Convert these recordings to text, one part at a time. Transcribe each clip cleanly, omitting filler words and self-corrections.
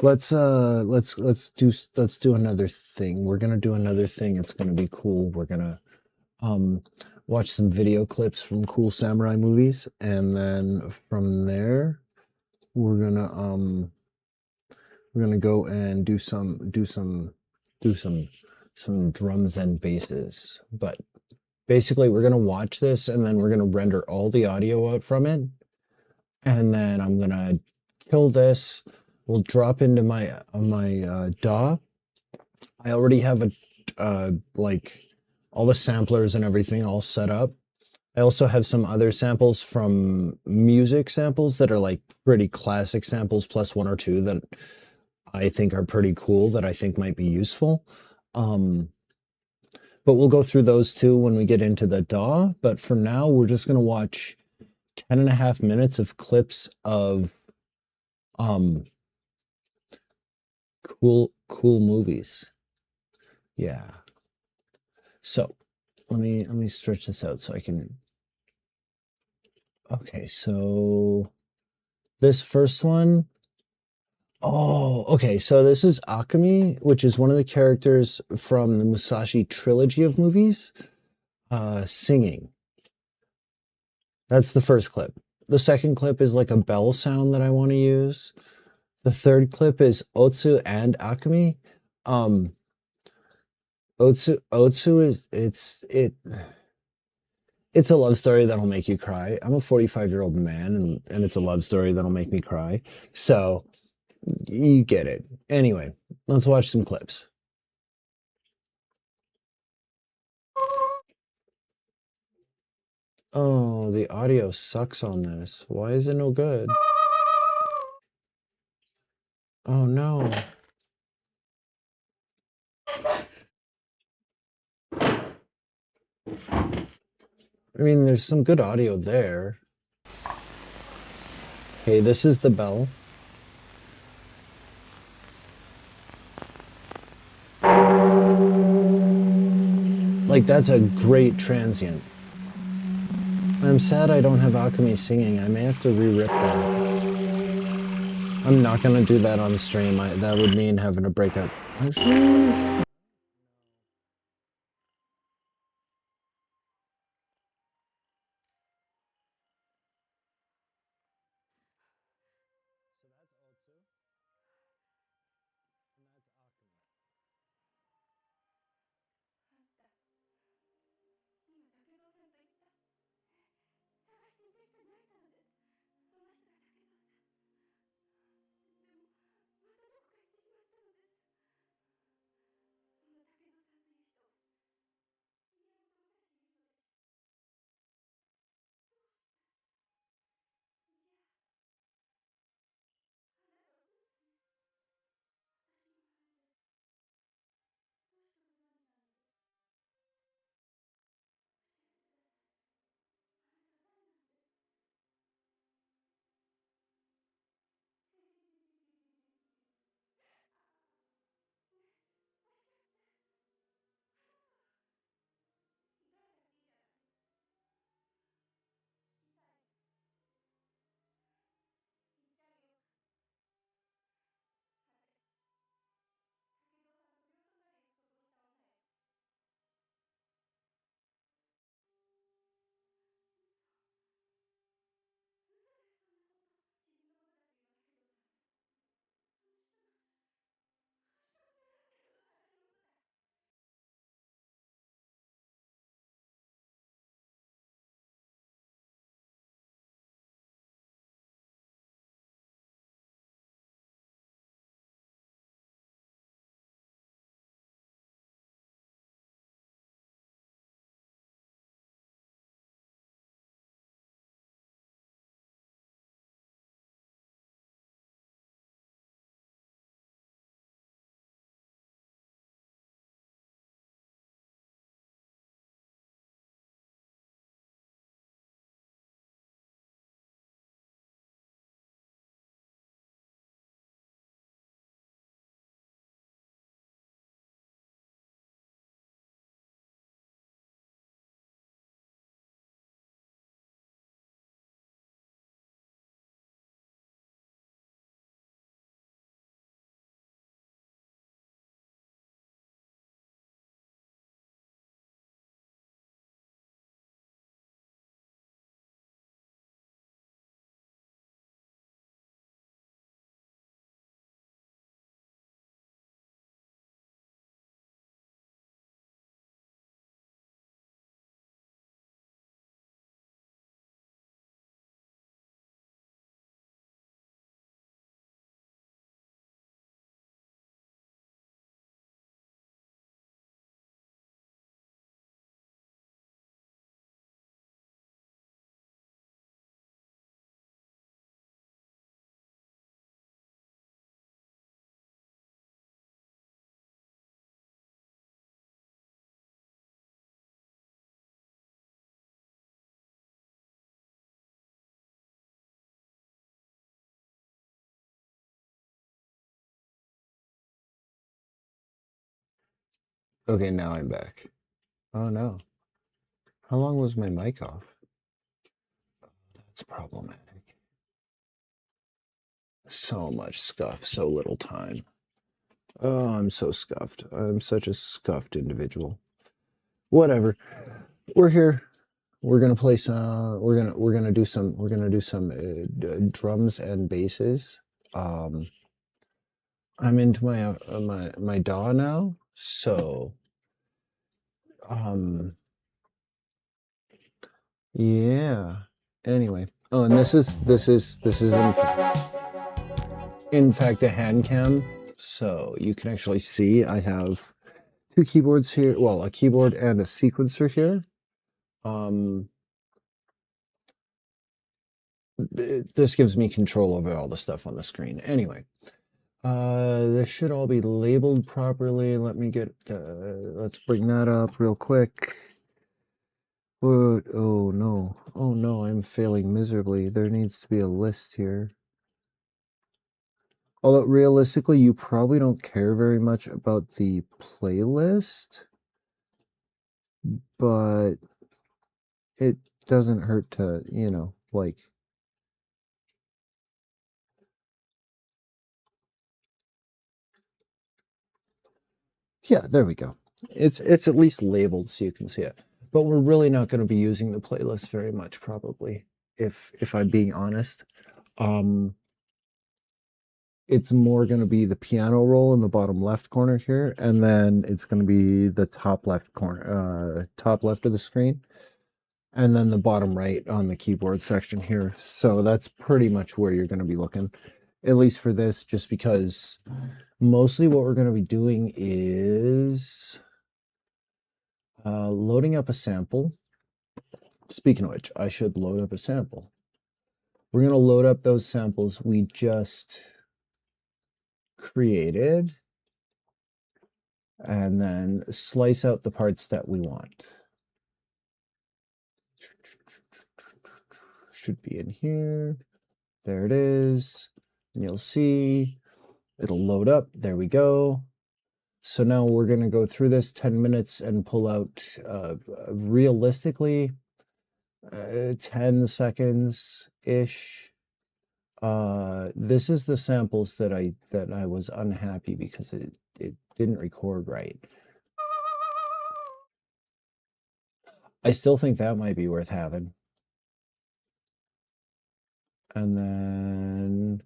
let's do another thing. We're gonna do another thing. It's gonna be cool. We're gonna um watch some video clips from cool samurai movies, and then from there we're gonna go and do some drums and basses. But basically we're gonna watch this, and then we're gonna render all the audio out from it, and then I'm gonna kill this. We'll drop into my DAW. I already have like all the samplers and everything all set up. I also have some other samples from music samples that are like pretty classic samples, plus one or two that I think are pretty cool, that I think might be useful. But we'll go through those too when we get into the DAW. But for now, we're just gonna watch 10.5 minutes of clips of cool movies. Yeah. So let me stretch this out so I can. Okay, so this first one. Oh, okay. So this is Akemi, which is one of the characters from the Musashi trilogy of movies, singing. That's the first clip. The second clip is like a bell sound that I want to use. The third clip is Otsu and Akemi. Otsu is it's a love story that'll make you cry. I'm a 45-year-old man, and it's a love story that'll make me cry. So you get it. Anyway, let's watch some clips. Oh, the audio sucks on this. Why is it no good? Oh no. I mean, there's some good audio there. Okay, this is the bell. Like, that's a great transient. I'm sad I don't have Akemi singing. I may have to re-rip that. I'm not gonna do that on the stream. That would mean having to break up. Actually... Okay, now I'm back. Oh no. How long was my mic off? That's problematic. So much scuff, so little time. Oh, I'm so scuffed. I'm such a scuffed individual. Whatever. We're here. We're gonna play some. We're gonna do some. We're gonna do some drums and basses. I'm into my DAW now, so yeah. Anyway, oh, and this is in fact a hand cam, so you can actually see I have two keyboards here. Well, a keyboard and a sequencer here. This gives me control over all the stuff on the screen. Anyway, this should all be labeled properly. Let me get. Let's bring that up real quick. Oh no! Oh no! I'm failing miserably. There needs to be a list here. Although realistically, you probably don't care very much about the playlist, but it doesn't hurt to, you know, like. Yeah, there we go. It's at least labeled so you can see it. But we're really not going to be using the playlist very much, probably, if I'm being honest. It's more going to be the piano roll in the bottom left corner here, and then it's going to be the top left corner, top left of the screen, and then the bottom right on the keyboard section here. So that's pretty much where you're going to be looking, at least for this, just because mostly what we're going to be doing is loading up a sample. Speaking of which, I should load up a sample. We're going to load up those samples we just created and then slice out the parts that we want. Should be in here. There it is. And you'll see it'll load up. There we go. So now we're going to go through this 10 minutes and pull out realistically 10 seconds-ish. This is the samples that I was unhappy because it didn't record right. I still think that might be worth having. And then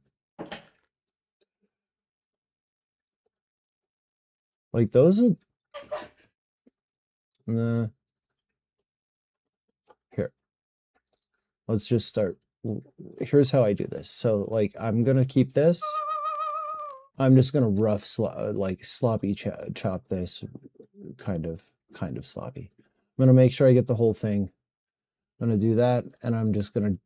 like those are here. Let's just start. Here's how I do this. So like I'm gonna keep this. I'm just gonna rough sloppy chop this, kind of sloppy. I'm gonna make sure I get the whole thing. I'm gonna do that, and I'm just gonna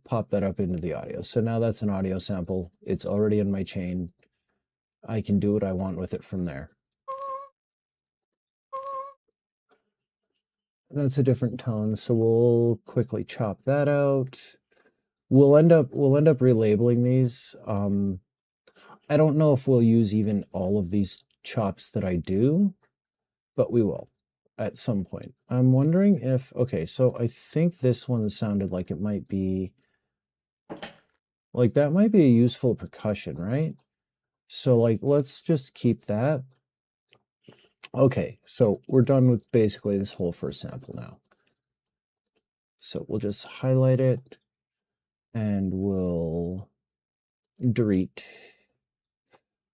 pop that up into the audio. So now that's an audio sample. It's already in my chain. I can do what I want with it from there. That's a different tone, so we'll quickly chop that out. We'll end up relabeling these. I don't know if we'll use even all of these chops that I do, but we will at some point. I'm wondering if, okay, so I think this one sounded like it might be, like that might be a useful percussion, right? So like, let's just keep that. Okay, so we're done with basically this whole first sample now. So we'll just highlight it and we'll delete.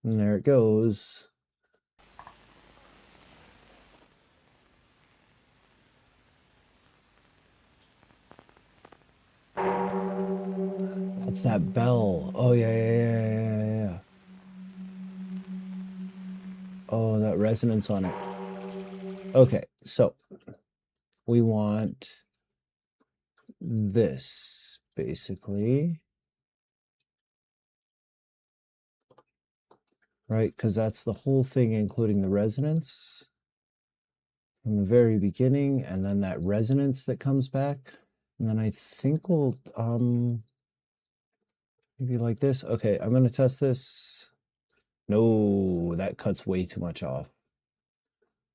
And there it goes. That's that bell. Oh, yeah. Oh, that resonance on it. Okay, so we want this, basically. Right, because that's the whole thing, including the resonance from the very beginning, and then that resonance that comes back. And then I think we'll, maybe like this. Okay, I'm going to test this. No, that cuts way too much off.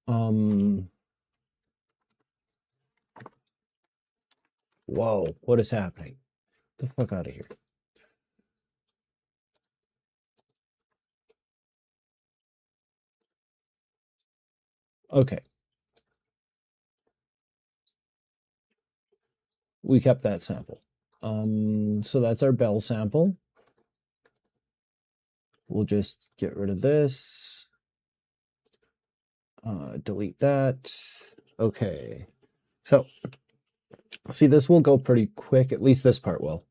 Whoa, what is happening? Get the fuck out of here. Okay. We kept that sample. So that's our bell sample. We'll just get rid of this. Delete that. Okay. So, see, this will go pretty quick. At least this part will.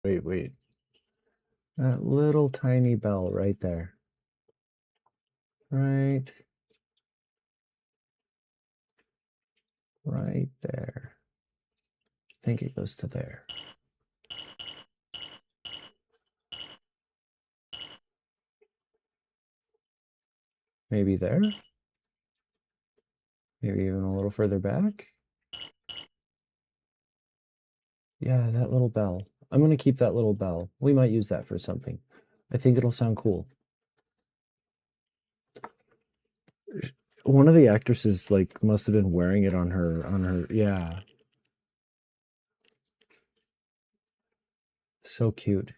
Wait. That little tiny bell right there. Right there. I think it goes to there. Maybe there? Maybe even a little further back? Yeah, that little bell. I'm going to keep that little bell. We might use that for something. I think it'll sound cool. One of the actresses like must have been wearing it on her yeah. So cute.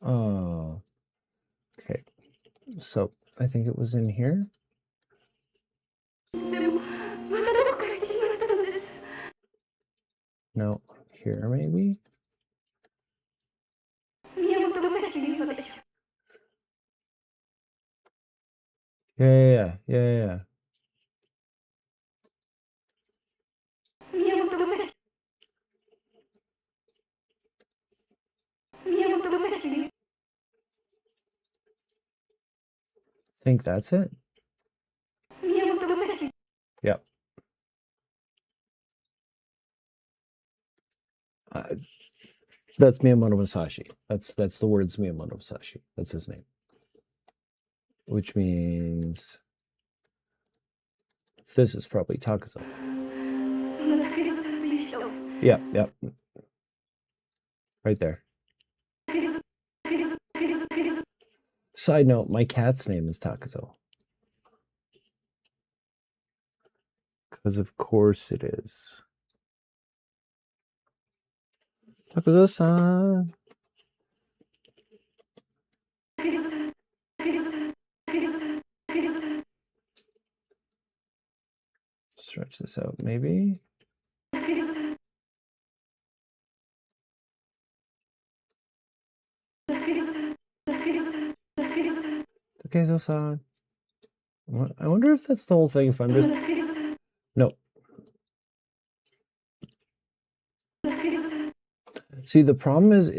Oh, okay. So I think it was in here. No, here maybe. Yeah. Think that's it? Yep. That's Miyamoto Musashi. That's the words Miyamoto Musashi. That's his name. Which means this is probably Takezo. Yep. Right there. Side note, my cat's name is Takezo. Because of course it is. Takezo-san. Stretch this out, maybe. Takezo-san. I wonder if that's the whole thing. If I'm just no. See, the problem is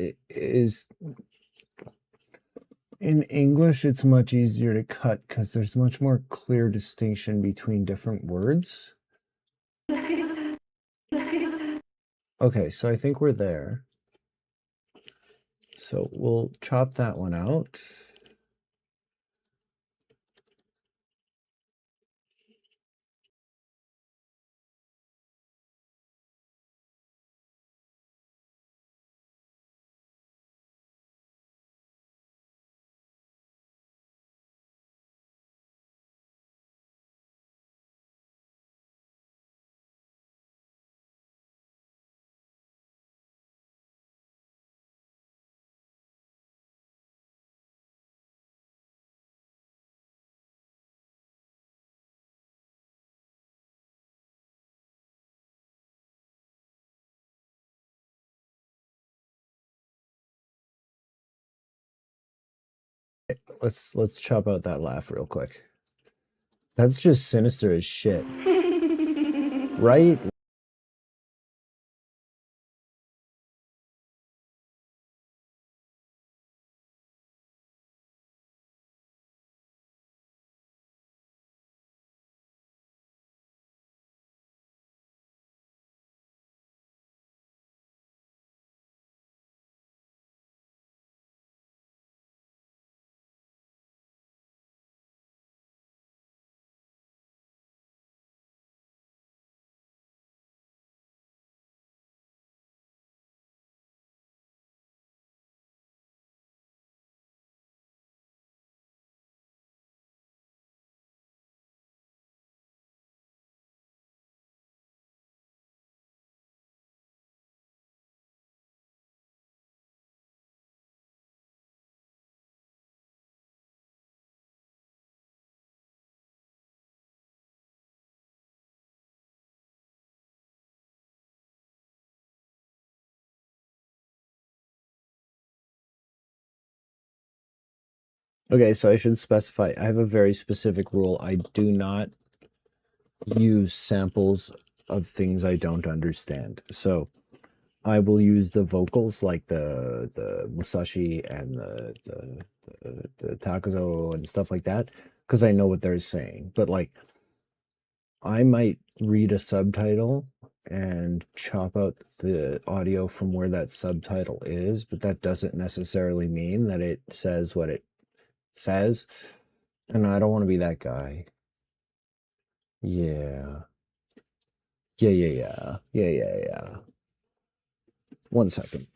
in English, it's much easier to cut because there's much more clear distinction between different words. Okay, so I think we're there. So we'll chop that one out. let's chop out that laugh real quick. That's just sinister as shit. Right? Okay, so I should specify, I have a very specific rule. I do not use samples of things I don't understand. So I will use the vocals like the Musashi and the Takezo and stuff like that because I know what they're saying. But like I might read a subtitle and chop out the audio from where that subtitle is, but that doesn't necessarily mean that it says what it says. And I don't want to be that guy. Yeah. Yeah. 1 second.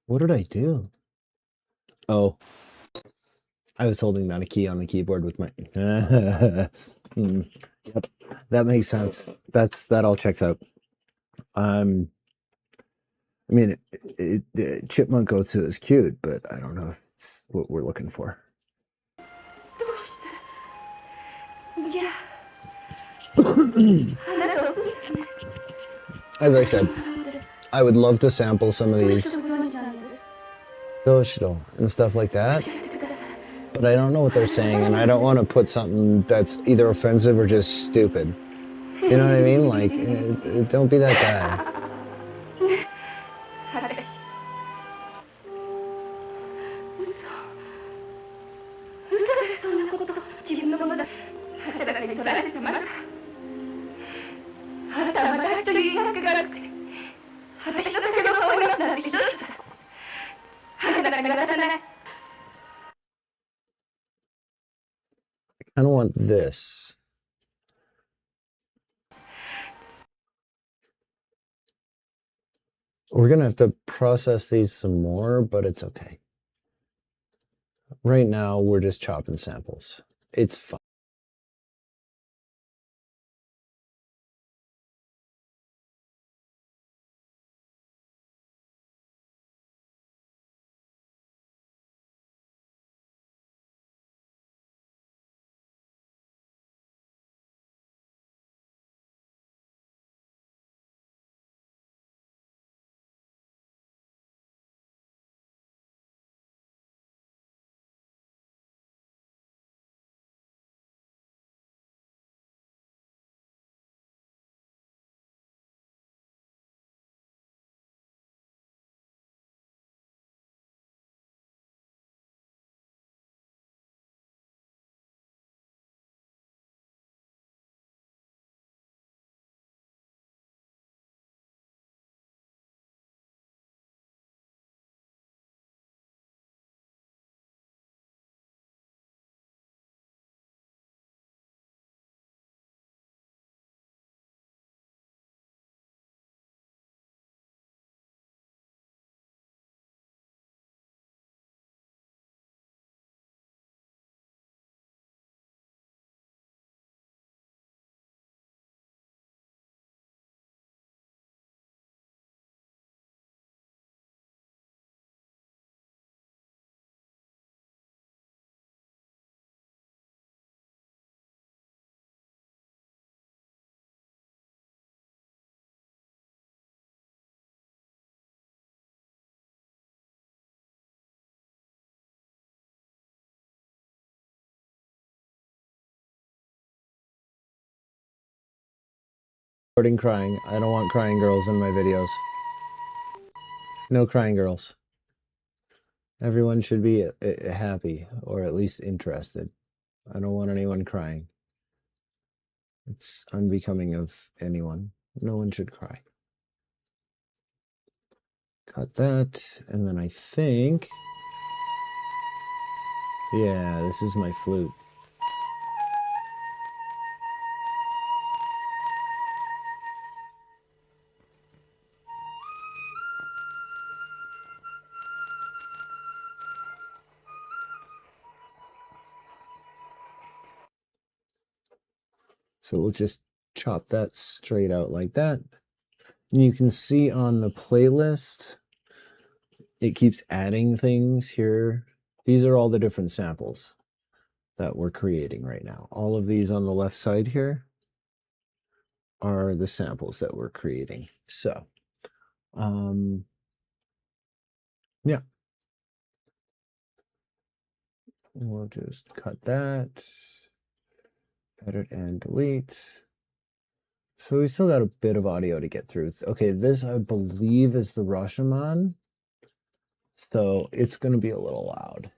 What did I do? Oh, I was holding down a key on the keyboard with my. Yep, that makes sense. That all checks out. I mean, Chipmunk Otsu is cute, but I don't know if it's what we're looking for. As I said, I would love to sample some of these Doshiro and stuff like that, but I don't know what they're saying, and I don't want to put something that's either offensive or just stupid. You know what I mean? Like, don't be that guy. I don't want this. We're gonna have to process these some more, but it's okay. Right now, we're just chopping samples. It's fine. Recording crying. I don't want crying girls in my videos. No crying girls. Everyone should be happy, or at least interested. I don't want anyone crying. It's unbecoming of anyone. No one should cry. Cut that, and then I think... Yeah, this is my flute. So we'll just chop that straight out like that. And you can see on the playlist, it keeps adding things here. These are all the different samples that we're creating right now. All of these on the left side here are the samples that we're creating. So, yeah. We'll just cut that, edit and delete. So we still got a bit of audio to get through. Okay, this I believe is the Rashomon. So it's going to be a little loud.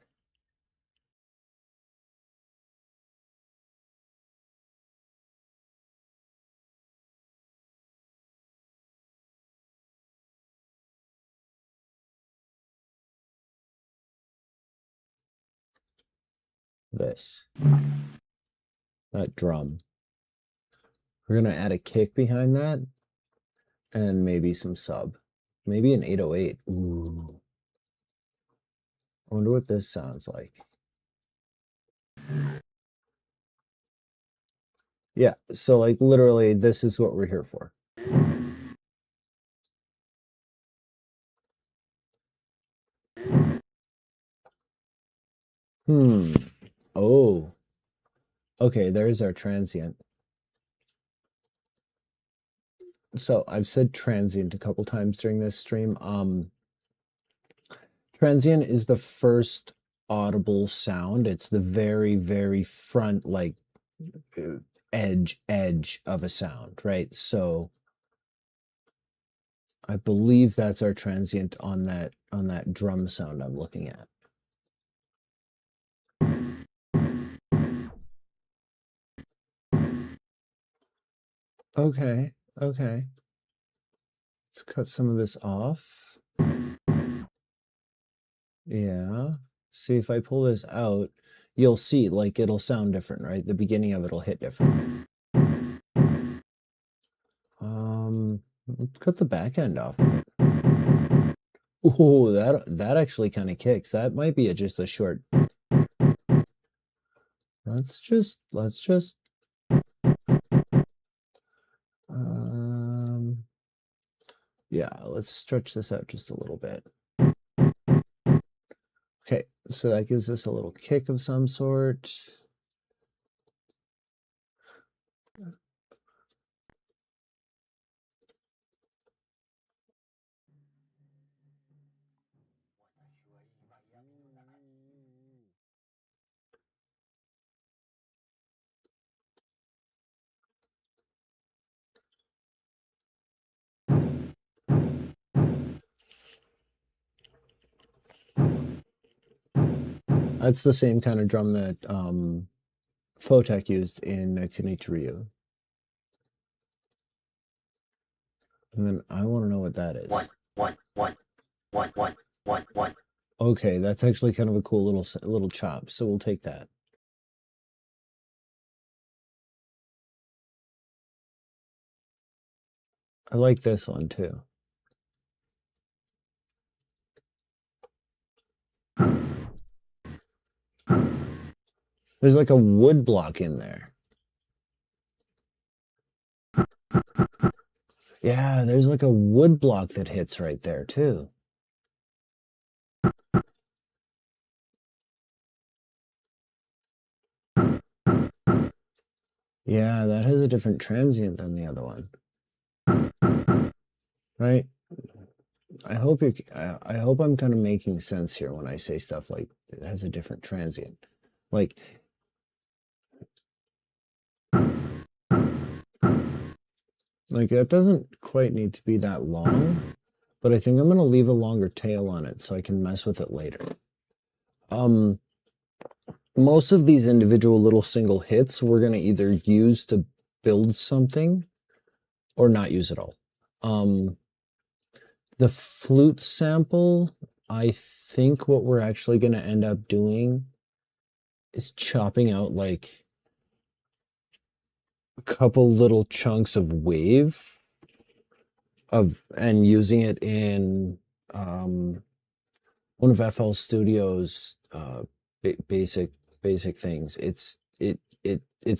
That drum. We're going to add a kick behind that and maybe some sub. Maybe an 808. Ooh. I wonder what this sounds like. Yeah, so like literally this is what we're here for. Oh. Okay, there's our transient. So I've said transient a couple times during this stream. Transient is the first audible sound. It's the very, very front, like edge of a sound, right? So I believe that's our transient on that drum sound I'm looking at. Okay, okay. Let's cut some of this off. Yeah. See, if I pull this out, you'll see, like, it'll sound different, right? The beginning of it'll hit different. Let's cut the back end off. Ooh, that actually kind of kicks. That might be just a short. Let's just yeah, let's stretch this out just a little bit. Okay, so that gives us a little kick of some sort. That's the same kind of drum that Photek used in 1980 Ryu. And then I want to know what that is. Okay, that's actually kind of a cool little chop, so we'll take that. I like this one too. There's like a wood block in there. Yeah, there's like a wood block that hits right there too. Yeah, that has a different transient than the other one. Right? I hope I'm kind of making sense here when I say stuff like it has a different transient. Like Like, that doesn't quite need to be that long, but I think I'm going to leave a longer tail on it so I can mess with it later. Most of these individual little single hits we're going to either use to build something or not use at all. The flute sample, I think what we're actually going to end up doing is chopping out like a couple little chunks of wave and using it in one of FL Studio's basic things. It's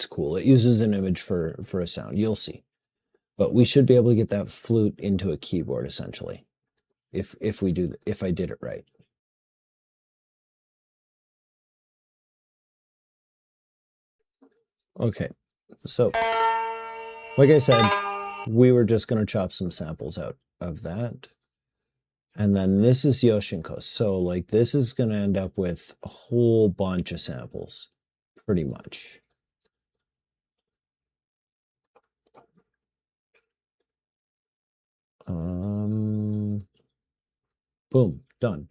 cool. It uses an image for a sound. You'll see. But we should be able to get that flute into a keyboard essentially. If I did it right. Okay. So like I said, we were just going to chop some samples out of that. And then this is Yoshinko. So like this is going to end up with a whole bunch of samples, pretty much. Boom, done.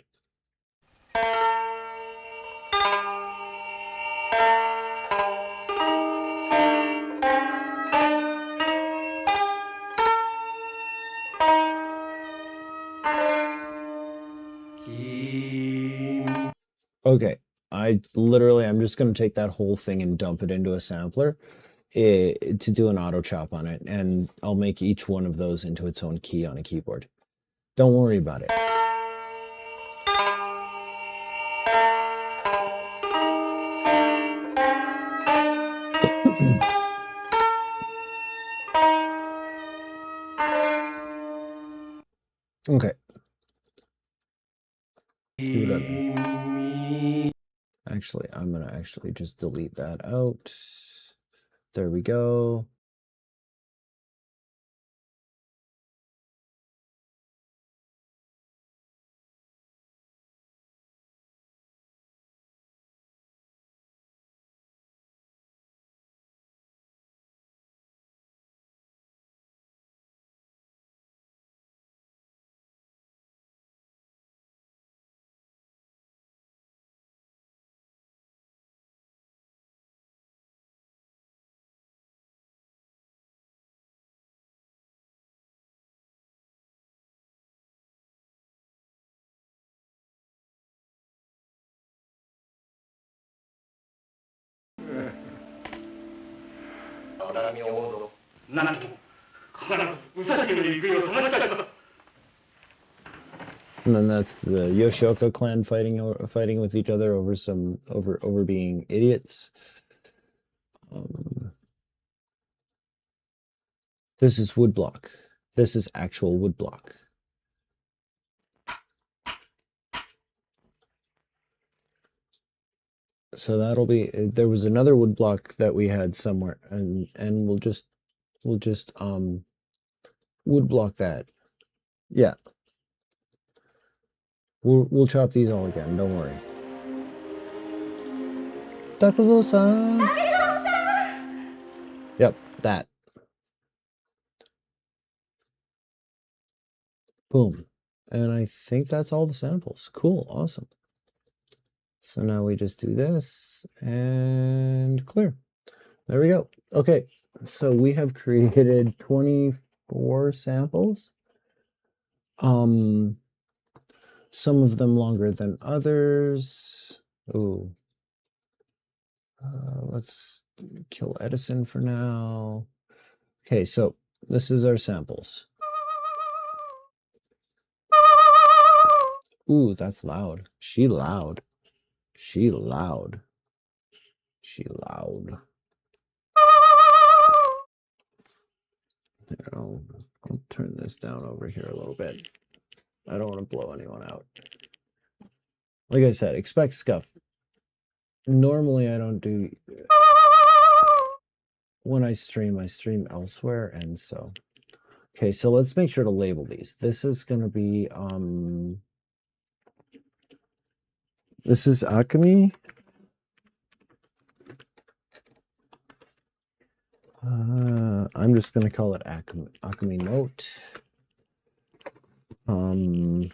Okay, I'm just going to take that whole thing and dump it into a sampler to do an auto chop on it, and I'll make each one of those into its own key on a keyboard. Don't worry about it. Okay. Actually, I'm going to actually just delete that out. There we go. And then that's the Yoshioka clan fighting with each other over being idiots. This is woodblock. This is actual woodblock. So that'll be. There was another woodblock that we had somewhere, and we'll just woodblock that. Yeah. We'll chop these all again. Don't worry. Takezo Sample. Yep, that. Boom. And I think that's all the samples. Cool, awesome. So now we just do this and clear. There we go. Okay, so we have created 24 samples. Some of them longer than others. Ooh. Let's kill Edison for now. Okay, so this is our samples. Ooh, that's loud. She loud. She loud. She loud. I'll turn this down over here a little bit. I don't want to blow anyone out. Like I said, expect scuff. Normally I don't do... When I stream elsewhere, and so... Okay, so let's make sure to label these. This is going to be... This is Akami. I'm just going to call it Acme Note. And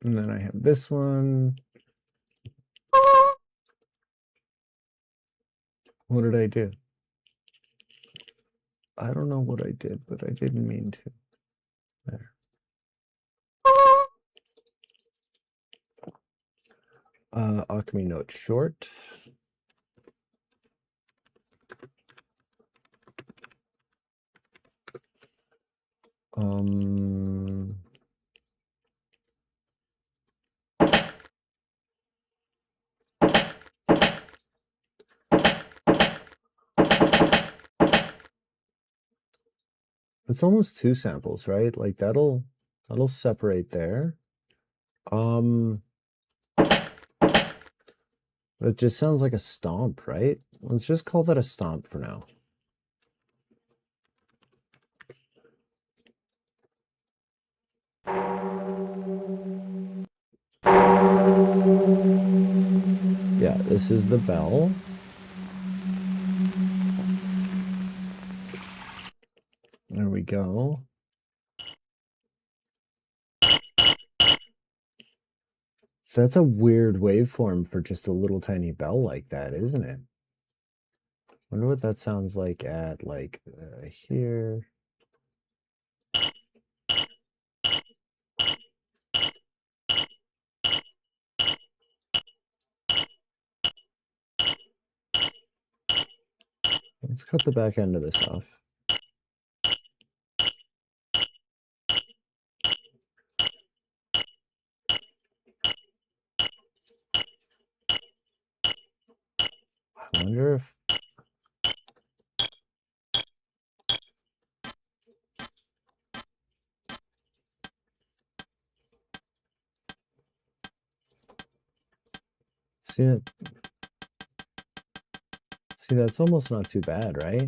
then I have this one. What did I do? I don't know what I did, but I didn't mean to. There. Acme Note short. It's almost two samples, right? Like that'll separate there. That just sounds like a stomp, right? Let's just call that a stomp for now. Yeah, this is the bell. There we go. So that's a weird waveform for just a little tiny bell like that, isn't it? Wonder what that sounds like at like here. Let's cut the back end of this off. I wonder if see it. See, that's almost not too bad, right?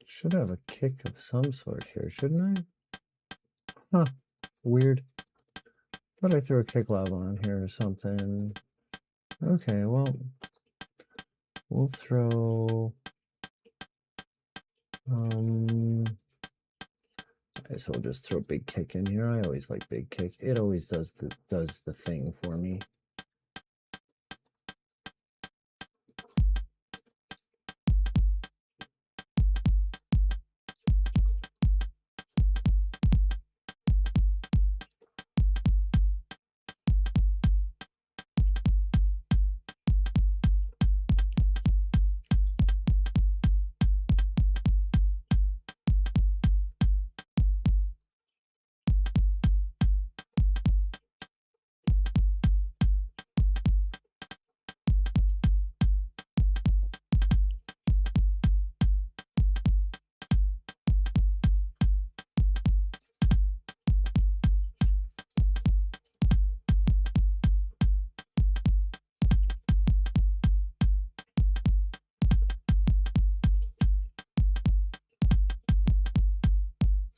Should have a kick of some sort here, shouldn't I? Huh, weird. Thought I threw a kick lob on here or something. Okay, well, we'll throw, I so we'll just throw big kick in here. I always like big kick. It always does the thing for me.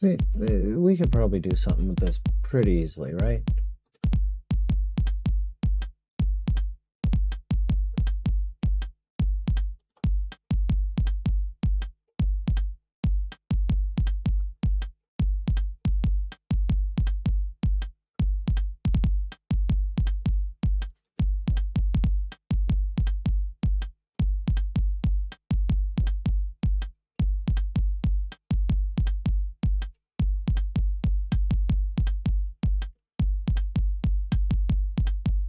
See, we could probably do something with this pretty easily, right?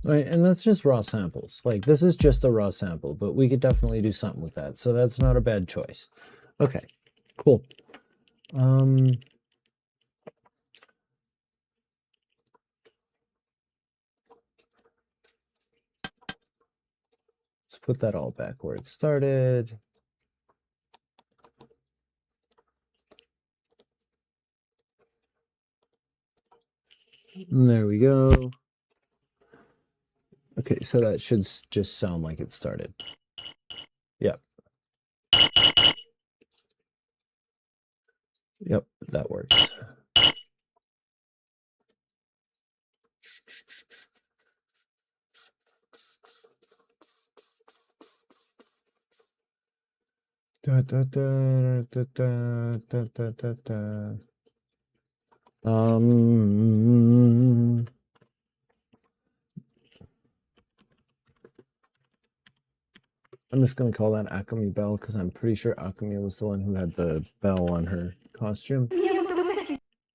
Right, and that's just raw samples. Like, this is just a raw sample, but we could definitely do something with that. So that's not a bad choice. Okay, cool. Let's put that all back where it started. And there we go. Okay, so that should just sound like it started. Yep. Yep, that works. Da, da, da, da, da, da, da, da, da. I'm just gonna call that Akumi Bell because I'm pretty sure Akumi was the one who had the bell on her costume.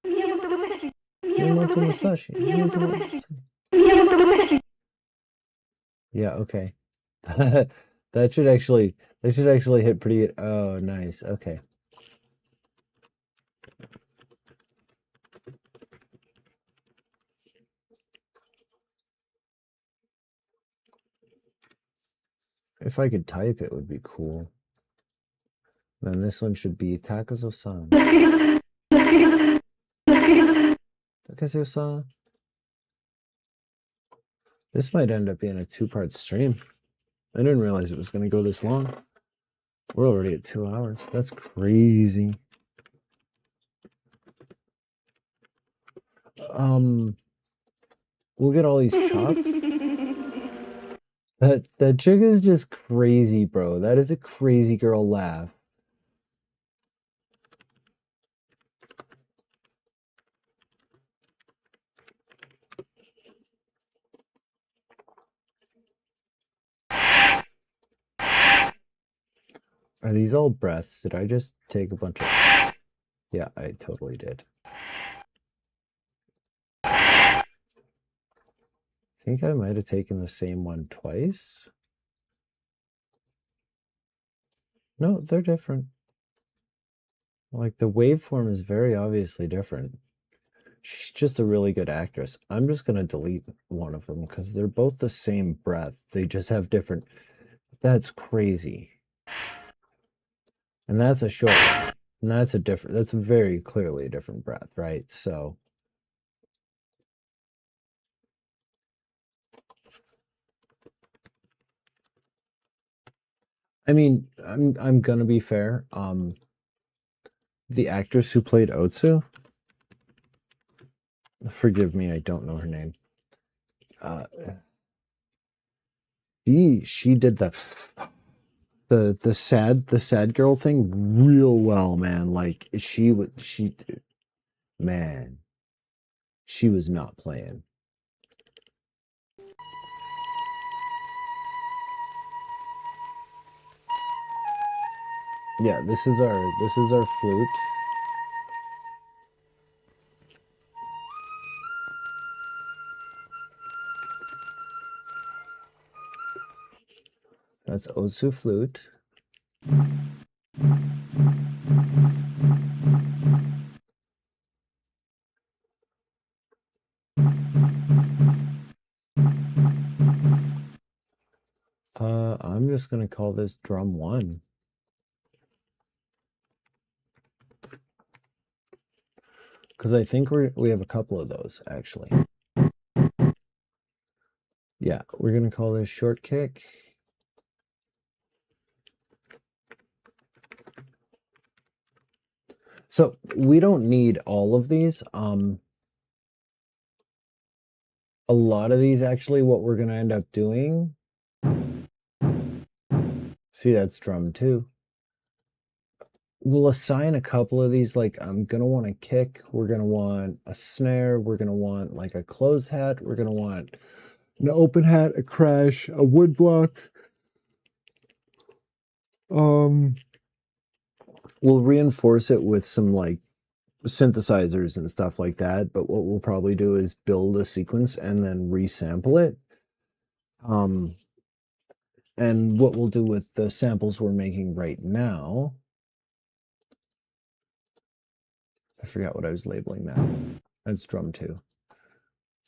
Miyamoto Musashi. Yeah, okay. That should actually hit pretty. Oh, nice. Okay. If I could type, it would be cool. Then this one should be Takezo-san. Takezo-san. This might end up being a 2-part stream. I didn't realize it was going to go this long. We're already at 2 hours. That's crazy. We'll get all these chopped. That chick is just crazy, bro. That is a crazy girl laugh. Are these all breaths? Did I just take a bunch of... Yeah, I totally did. I think I might have taken the same one twice. No, they're different. Like, the waveform is very obviously different. She's just a really good actress. I'm just going to delete one of them because they're both the same breath. They just have different... That's crazy. And that's a short one. And that's a different... That's very clearly a different breath, right? So... I mean, I'm gonna be fair. The actress who played Otsu, forgive me, I don't know her name. She did the sad girl thing real well, man. Like she was not playing. Yeah, this is our flute. That's Otsu flute. I'm just gonna call this drum 1. Because I think we have a couple of those, actually. Yeah, we're going to call this short kick. So we don't need all of these. A lot of these, actually, what we're going to end up doing... See, that's drum 2. We'll assign a couple of these, like I'm going to want a kick, we're going to want a snare, we're going to want like a closed hat, we're going to want an open hat, a crash, a wood block. We'll reinforce it with some like synthesizers and stuff like that, but what we'll probably do is build a sequence and then resample it. And what we'll do with the samples we're making right now, I forgot what I was labeling that. That's drum 2.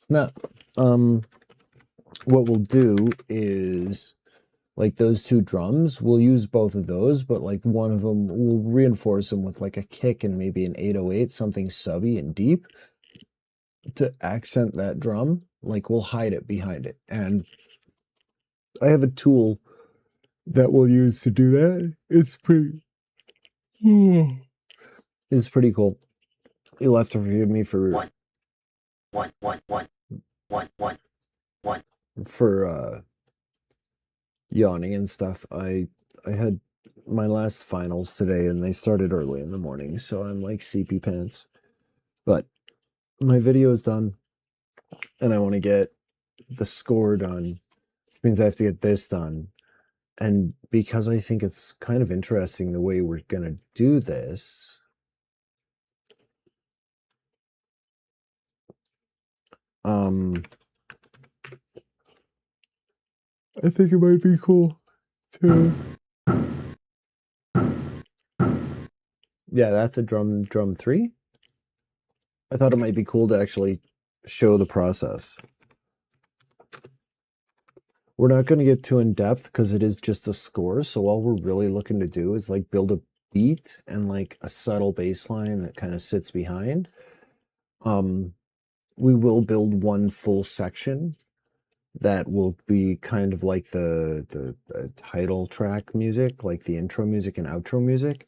Now, what we'll do is, like those 2 drums, we'll use both of those, but like one of them, we'll reinforce them with like a kick and maybe an 808, something subby and deep to accent that drum. Like we'll hide it behind it. And I have a tool that we'll use to do that. It's pretty it's pretty cool. You'll have to forgive me for yawning and stuff. I had my last finals today and they started early in the morning, so I'm like CP pants. But my video is done and I want to get the score done, which means I have to get this done. And because I think it's kind of interesting the way we're gonna do this, I think it might be cool to. Yeah, that's a drum 3. I thought it might be cool to actually show the process. We're not going to get too in depth because it is just a score. So all we're really looking to do is like build a beat and like a subtle bass line that kind of sits behind. We will build one full section that will be kind of like the title track music, like the intro music and outro music.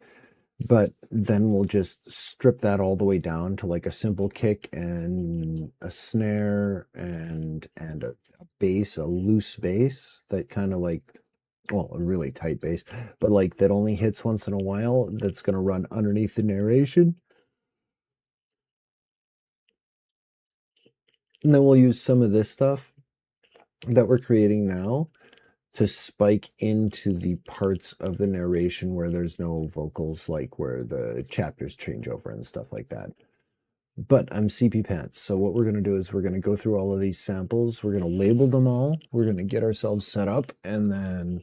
But then we'll just strip that all the way down to like a simple kick and a snare and a bass, a loose bass that kind of like, well, a really tight bass, but like that only hits once in a while, that's going to run underneath the narration. And then we'll use some of this stuff that we're creating now to spike into the parts of the narration where there's no vocals, like where the chapters change over and stuff like that. But I'm CP Pants, so what we're going to do is we're going to go through all of these samples, we're going to label them all, we're going to get ourselves set up, and then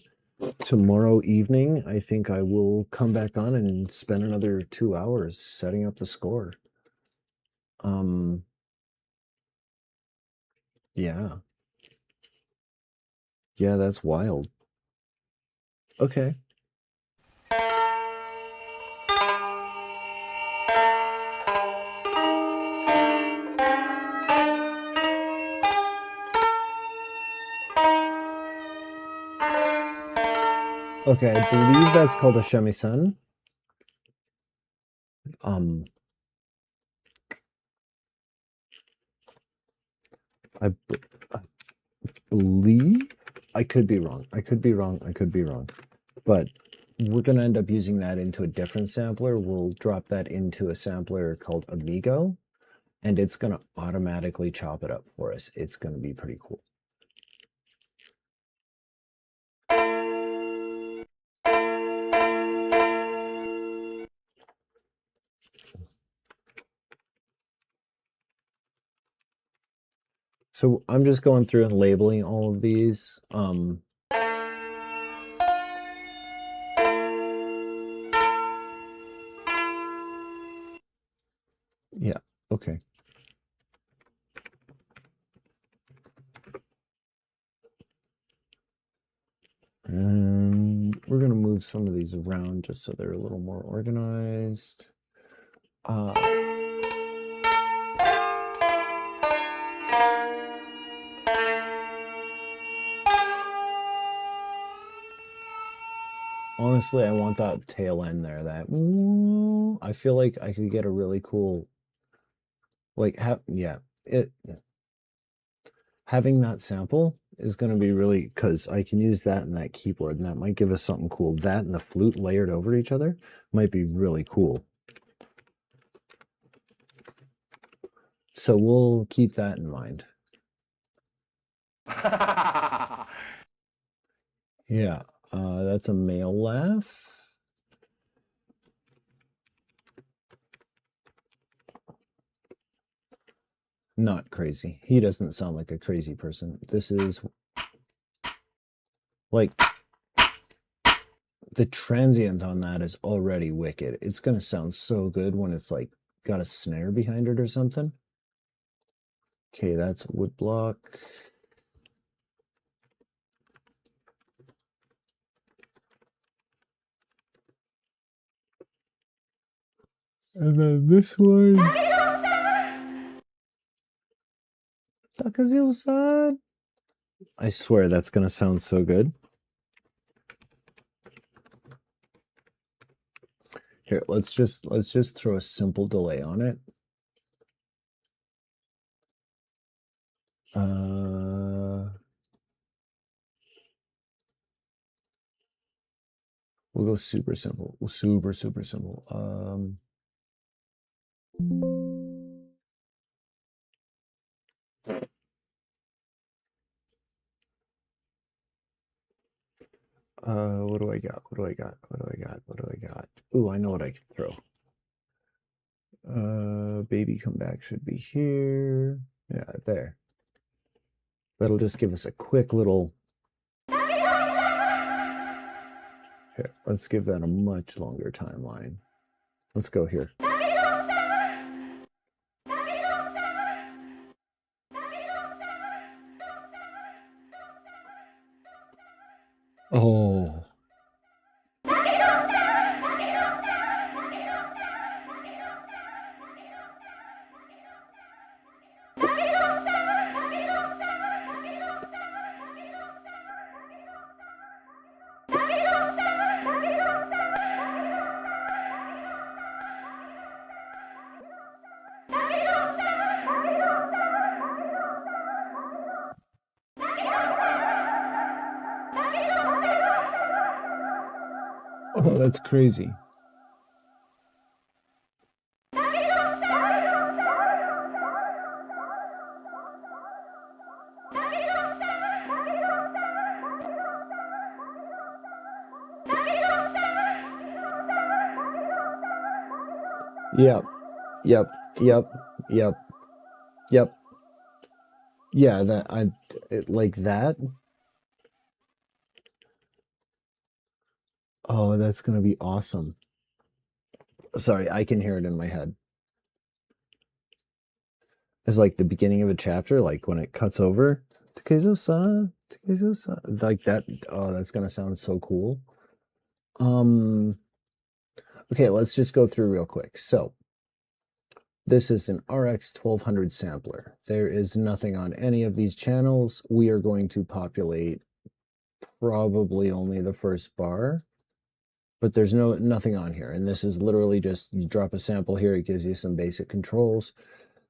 tomorrow evening, I think I will come back on and spend another 2 hours setting up the score. Yeah. Yeah, that's wild. Okay. Okay, I believe that's called a shamisen. I believe, I could be wrong. I could be wrong. I could be wrong. But we're going to end up using that into a different sampler. We'll drop that into a sampler called Amigo, and it's going to automatically chop it up for us. It's going to be pretty cool. So I'm just going through and labeling all of these. Yeah, okay. And we're going to move some of these around just so they're a little more organized. Honestly, I want that tail end there. That I feel like I could get a really cool, like, having that sample is going to be really, because I can use that in that keyboard, and that might give us something cool. That and the flute layered over each other might be really cool. So we'll keep that in mind. Yeah, that's a male laugh. Not crazy. He doesn't sound like a crazy person. This is like the transient on that is already wicked. It's gonna sound so good when it's like got a snare behind it or something. Okay, that's woodblock. And then this one. Takezo-san. I swear that's gonna sound so good. Here, let's just throw a simple delay on it. We'll go super simple. Super simple. What do I got? What do I got? What do I got? What do I got? Ooh, I know what I can throw. Baby come back should be here. Yeah, there. That'll just give us a quick little. Here, let's give that a much longer timeline. Let's go here. Oh. Oh, that's crazy. Yep. Yep. Yep. Yep. Yep. Yeah, like that. Oh, that's gonna be awesome. Sorry, I can hear it in my head. It's like the beginning of a chapter, like when it cuts over. Takezo-san, Takezo-san. Like that. Oh, that's gonna sound so cool. Okay, let's just go through real quick. So, this is an RX 1200 sampler. There is nothing on any of these channels. We are going to populate probably only the first bar, but there's nothing on here. And this is literally just, you drop a sample here, it gives you some basic controls.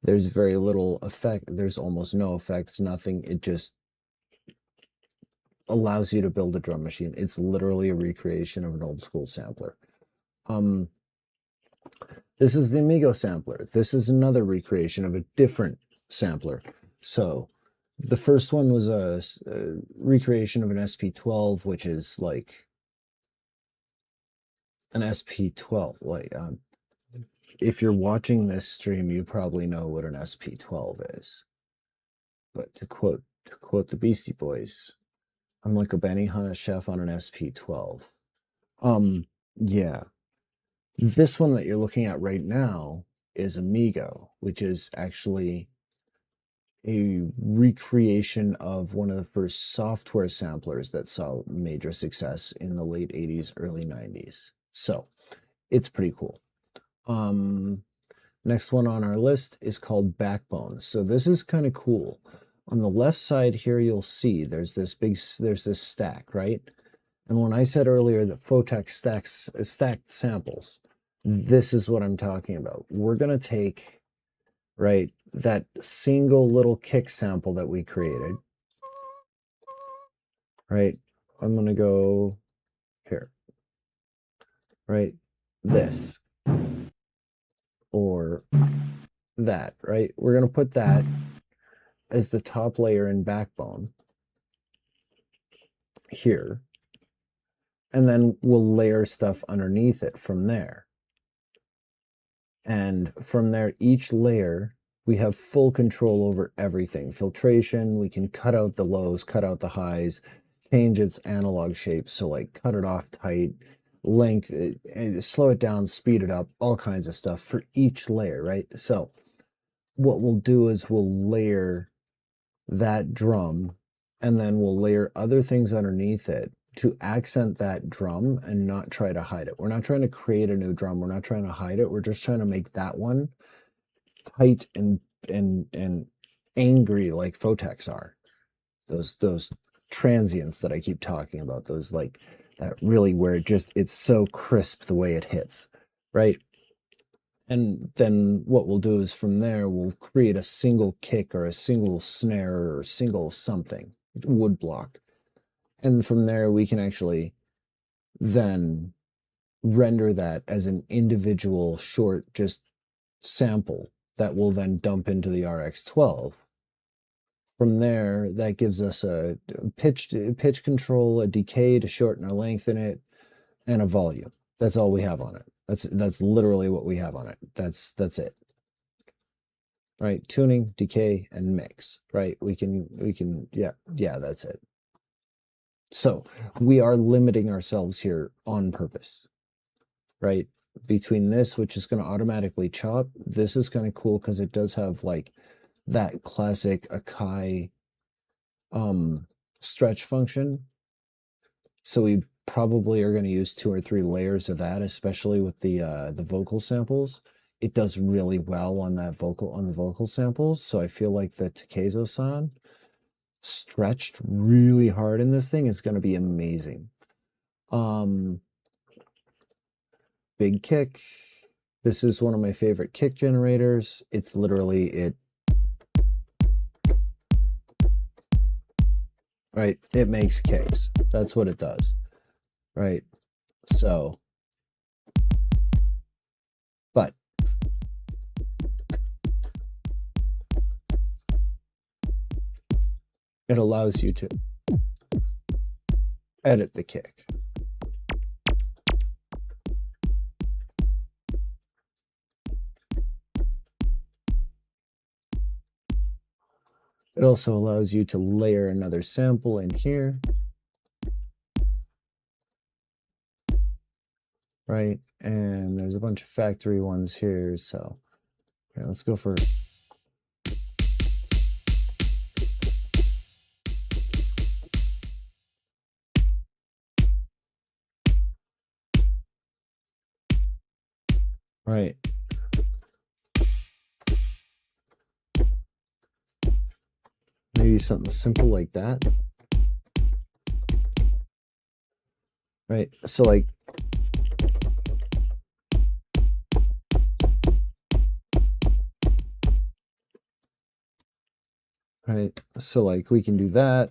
There's very little effect. There's almost no effects, nothing. It just allows you to build a drum machine. It's literally a recreation of an old school sampler. This is the Amigo Sampler. This is another recreation of a different sampler. So the first one was a recreation of an SP12, which is like an SP12. Like, if you're watching this stream, you probably know what an SP12 is. But to quote the Beastie Boys, I'm like a Benihana chef on an SP12. Yeah. This one that you're looking at right now is Amigo, which is actually a recreation of one of the first software samplers that saw major success in the late 80s, early 90s. So it's pretty cool. Next one on our list is called Backbone. So this is kind of cool. On the left side here, you'll see there's this stack, right? And when I said earlier that Photek stacked samples, this is what I'm talking about. We're going to take, right, that single little kick sample that we created, right? I'm going to go here, right? This or that, right? We're going to put that as the top layer in Backbone here. And then we'll layer stuff underneath it from there. And from there, each layer, we have full control over everything. Filtration, we can cut out the lows, cut out the highs, change its analog shape. So like cut it off tight, length, slow it down, speed it up, all kinds of stuff for each layer, right? So what we'll do is we'll layer that drum and then we'll layer other things underneath it to accent that drum and not try to hide it. We're not trying to create a new drum. We're not trying to hide it. We're just trying to make that one tight and angry like Photeks are. those transients that I keep talking about, those like that really where it's so crisp the way it hits, right? And then what we'll do is from there, we'll create a single kick or a single snare or single something, wood block. And from there, we can actually then render that as an individual short just sample that will then dump into the RX12. From there, that gives us a pitch control, a decay to shorten or lengthen it, and a volume. That's all we have on it. That's literally what we have on it. That's it. Right? Tuning, decay, and mix. Right? We can yeah, that's it. So we are limiting ourselves here on purpose. Right? Between this, which is going to automatically chop, this is kind of cool because it does have like that classic Akai stretch function. So we probably are going to use 2 or 3 layers of that, especially with the vocal samples. It does really well on the vocal samples. So I feel like the Takezo sound stretched really hard in this thing is going to be amazing. Big kick. This is one of my favorite kick generators. It's literally it. Right? It makes kicks. That's what it does. Right? So, but it allows you to edit the kick. It also allows you to layer another sample in here. Right? And there's a bunch of factory ones here. So okay, let's go for right. Maybe something simple like that. Right? So like right? So like we can do that.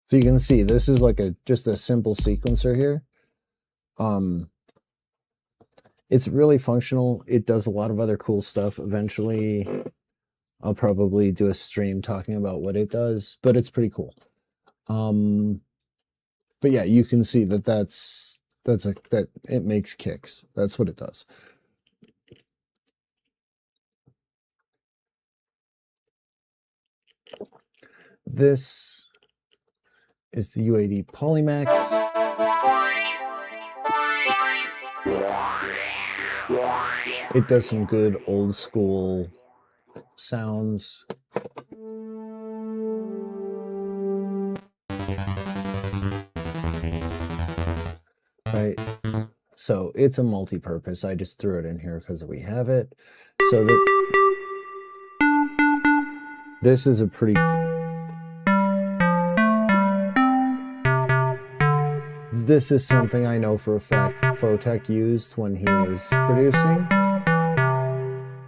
So you can see this is like just a simple sequencer here. It's really functional. It does a lot of other cool stuff. Eventually, I'll probably do a stream talking about what it does, but it's pretty cool. But yeah, you can see that that it makes kicks. That's what it does. This is the UAD Polymax. It does some good old school sounds. Right? So it's a multi-purpose. I just threw it in here because we have it. So this is a pretty... This is something I know for a fact Photek used when he was producing.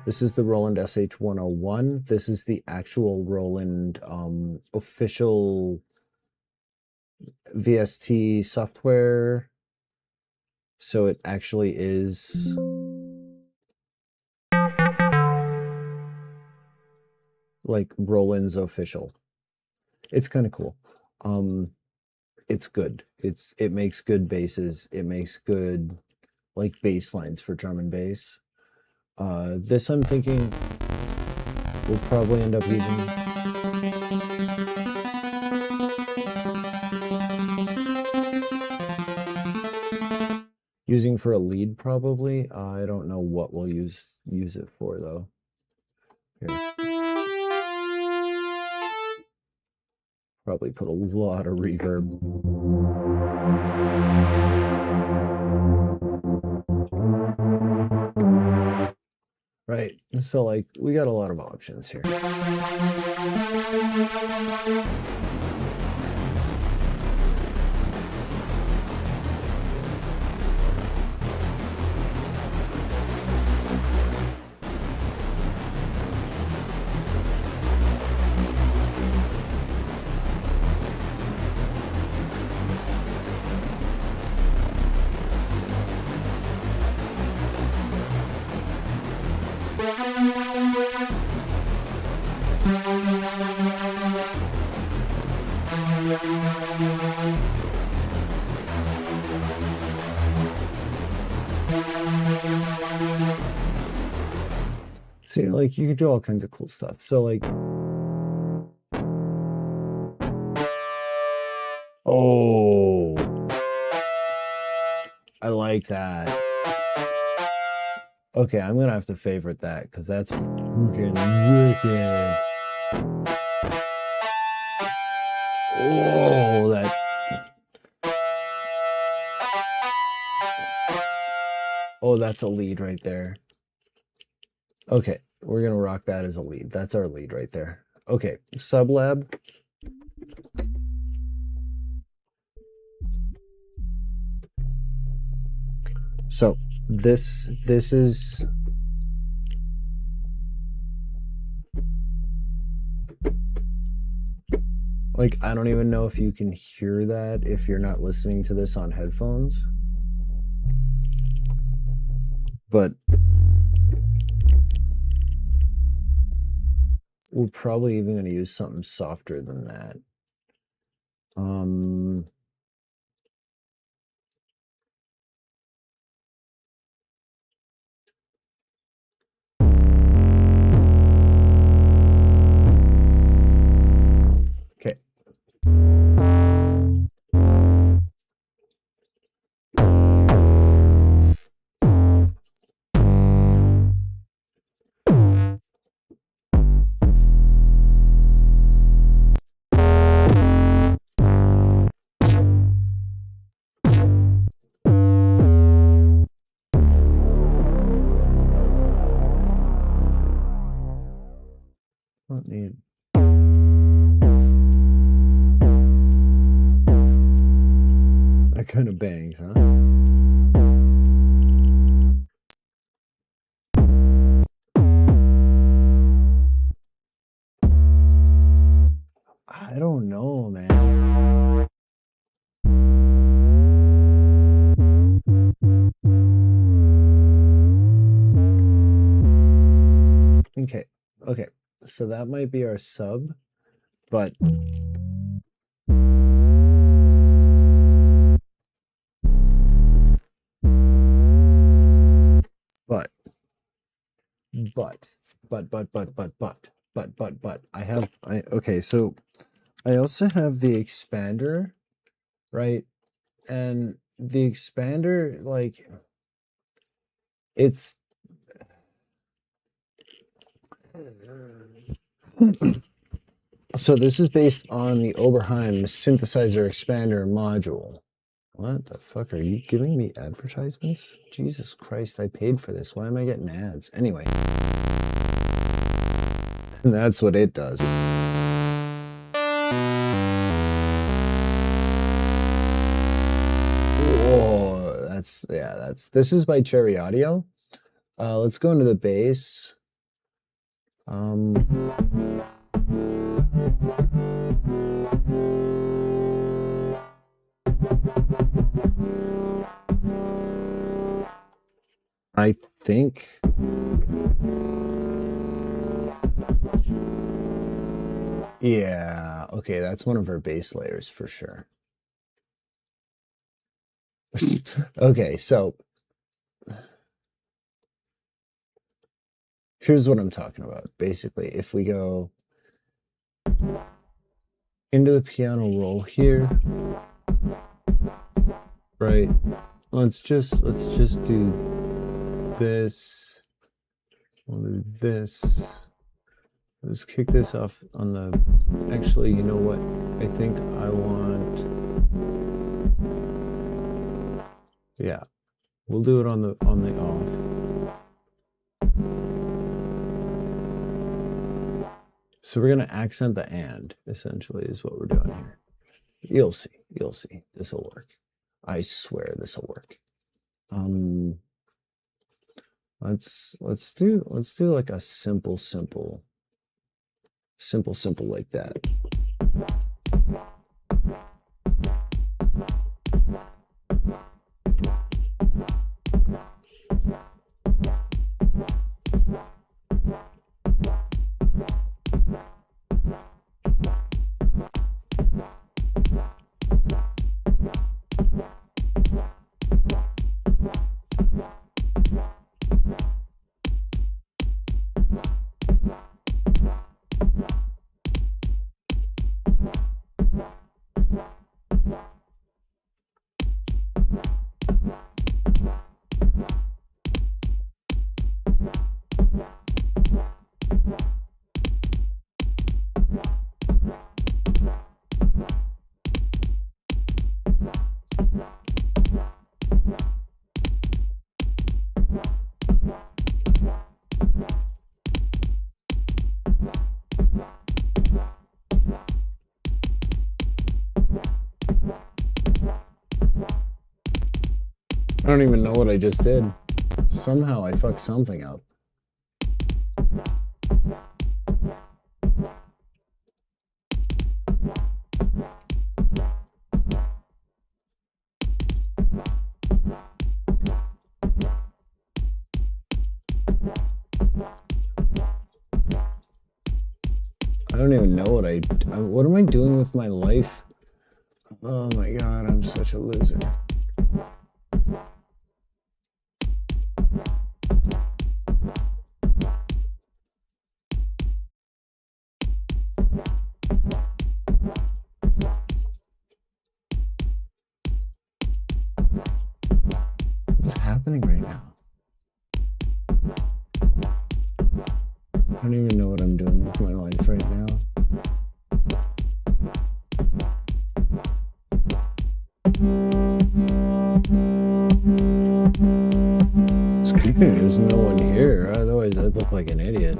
This is the Roland SH-101. This is the actual Roland official VST software. So it actually is like Roland's official. It's kind of cool. It's good. It makes good basses. It makes good like bass lines for drum and bass. This I'm thinking will probably end up using. using for a lead probably. I don't know what we'll use it for though. Here. Probably put a lot of reverb. Right, so like we got a lot of options here. See, like you can do all kinds of cool stuff. So like, oh, I like that. Okay, I'm gonna have to favorite that because that's freaking wicked. Oh, that. Oh, that's a lead right there. Okay, we're gonna rock that as a lead. That's our lead right there. Okay, SubLab. So this is like, I don't even know if you can hear that if you're not listening to this on headphones. But we're probably even going to use something softer than that. Okay. Don't need. That kind of bangs, huh? I don't know, man. Okay, okay. So that might be our sub, but okay, so I also have the expander, right? And the expander, like, it's so this is based on the Oberheim synthesizer expander module. What the fuck, are you giving me advertisements? Jesus Christ, I paid for this. Why am I getting ads? Anyway. And that's what it does. Whoa, this is by Cherry Audio. Let's go into the bass. I think yeah, okay, that's one of her bass layers for sure. Okay, so here's what I'm talking about. Basically, if we go into the piano roll here, right, let's just do this. We'll do this. Let's kick this off on the, actually, you know what? I think I want, yeah, we'll do it on the off. So we're going to accent the and, essentially, is what we're doing here. You'll see. This will work. I swear this will work. Let's do like a simple like that. I don't even know what I just did. Somehow I fucked something up. I don't even know what am I doing with my life? Oh my God, I'm such a loser. What's happening right now? I don't even know what I'm doing with my life right now. It's good thing there's no one here, otherwise I'd look like an idiot.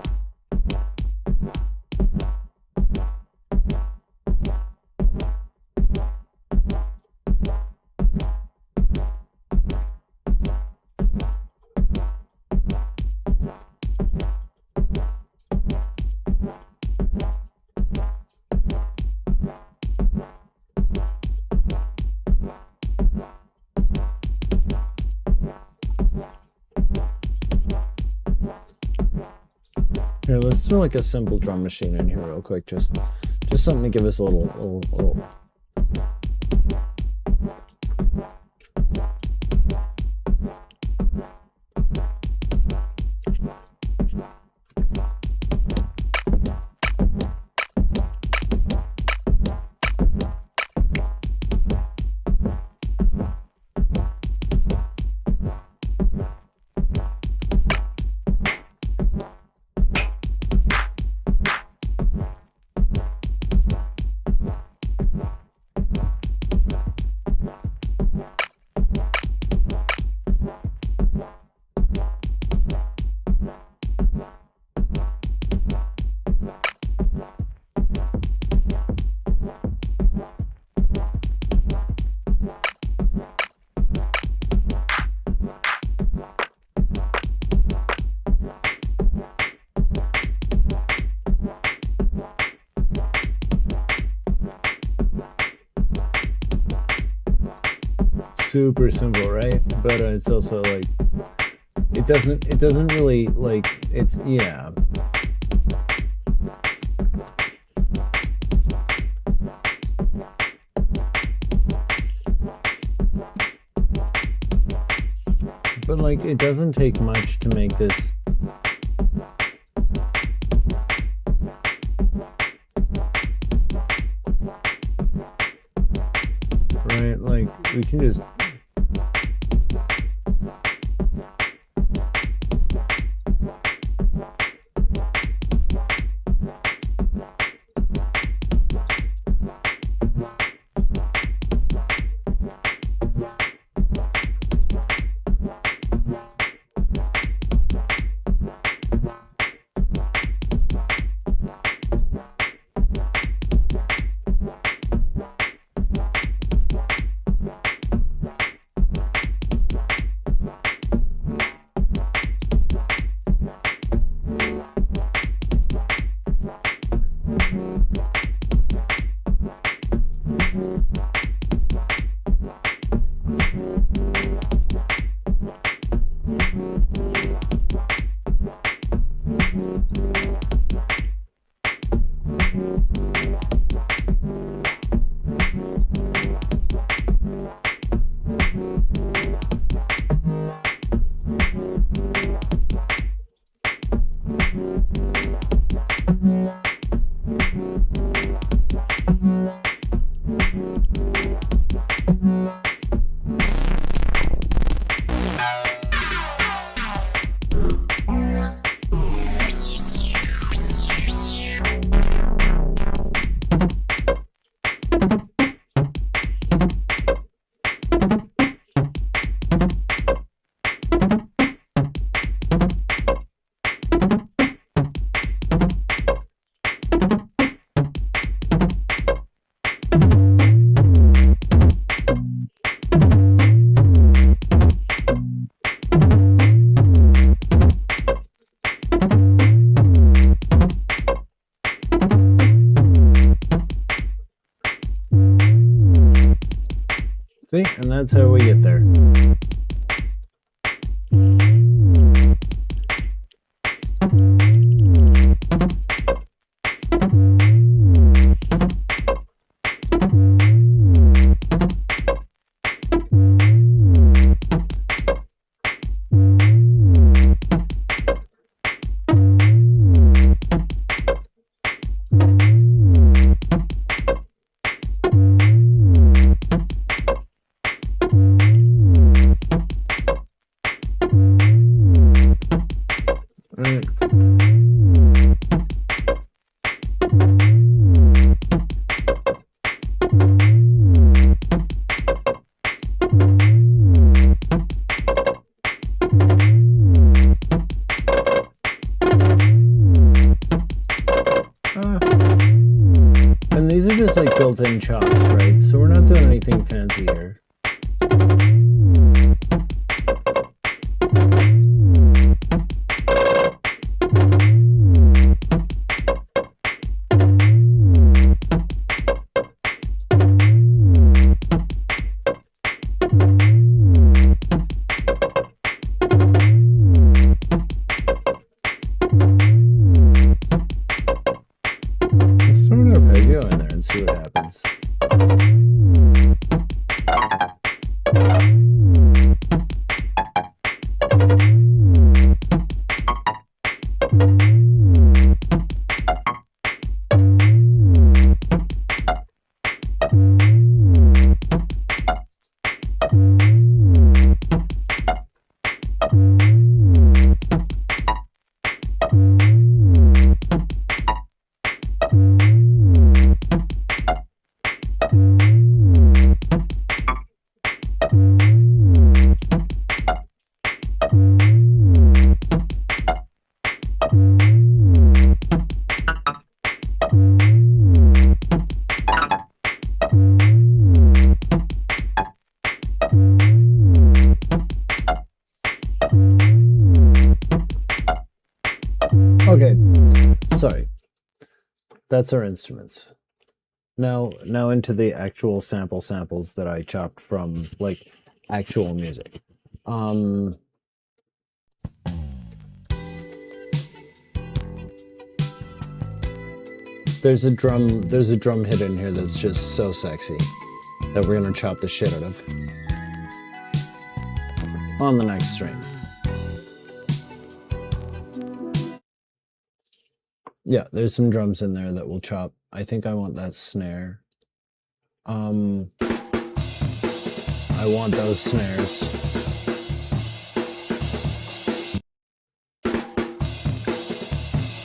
Here, let's throw like a simple drum machine in here real quick, just something to give us a little. Super simple, right? But it's also like it doesn't really like it's yeah. But like it doesn't take much to make this right, like we can just See, and that's how we get there. And these are just like built-in chops, right? So we're not doing anything fancy here. See what happens. Okay, sorry. That's our instruments. Now into the actual samples that I chopped from like actual music. There's a drum hit in here that's just so sexy that we're gonna chop the shit out of on the next string. Yeah, there's some drums in there that we'll chop. I think I want that snare. I want those snares.